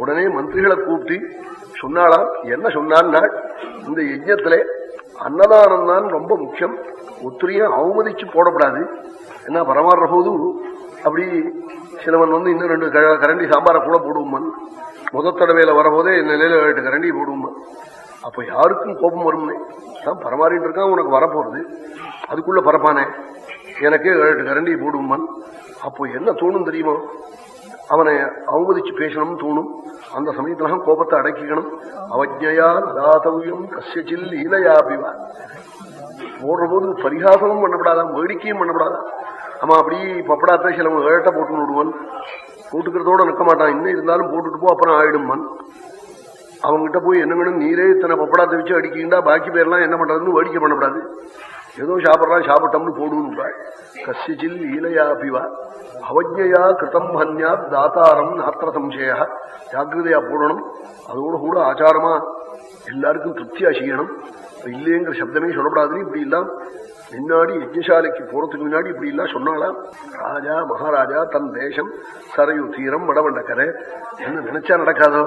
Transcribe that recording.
உடனே மந்திரிகளை கூப்பிட்டு சொன்னாலாம். என்ன சொன்னான்னா, இந்த யஜ்ஞத்திலே அன்னதானம் தான் ரொம்ப முக்கியம், ஒத்திரியும் அவமதிச்சு போடப்படாது. என்ன பரமாறுற போது அப்படி சிலவன் இன்னும் 2 கரண்டி சாம்பாரை கூட போடுவோம்மான், முதல் தடவையில வரபோதே நிலையில 8 கரண்டி போடுவோம்மான். அப்ப யாருக்கும் கோபம் வரும்னே, தான் பரமாறிட்டு இருக்கான், உனக்கு வரப்போறது, அதுக்குள்ள பரப்பானே, எனக்கே 8 கரண்டி போடுவோம்மான். அப்போ என்ன தோணும் தெரியுமா, அவனை அவமதிச்சு பேசணும்னு தோணும். அந்த சமயத்துல கோபத்தை அடக்கிக்கணும். அவஜ்ஞயா நதாதவ்யம் கஸ்யசில் லீலையாபிவா. போடுற போது பரிகாசமும் பண்ணப்படாதான், வேடிக்கையும் பண்ணப்படாதான். ஆமா, அப்படி பப்படாத்த சில ஏட்ட போட்டு விடுவான், போட்டுக்கிறதோட நிற்க மாட்டான், இன்னும் இருந்தாலும் போட்டுட்டு போ அப்புறம் ஆயிடுமான். அவங்ககிட்ட போய் என்ன வேணும், நீரே இத்தனை பப்படாத்தை வச்சு அடிக்கின்றா, பாக்கி பேர்லாம் என்ன பண்றதுன்னு வேடிக்கை பண்ணப்படாது. ஏதோ சாப்பிட்றான், சாப்பிட்டோம்னு போடுன்னு. கஸ்யசில் லீலையாபிவா அவஜ்ஞயா கிருதம் ஹன்யா தாத்தாரம் நாத்திர சம்சய. ஜாக்கிரதையா போடணும். அதோடு கூட ஆச்சாரமா எல்லாருக்கும் திருப்தியா செய்யணும். இல்லைங்கிற சப்தமே சொல்லப்படாது. இப்படி எல்லாம் முன்னாடி யஜ்ஞசாலைக்கு போறதுக்கு முன்னாடி இப்படி எல்லாம் சொன்னாலாம். ராஜா மகாராஜா தன் தேசம் சரையு தீரம் வடவண்டக்கரை என்ன நினைச்சா நடக்காதோ.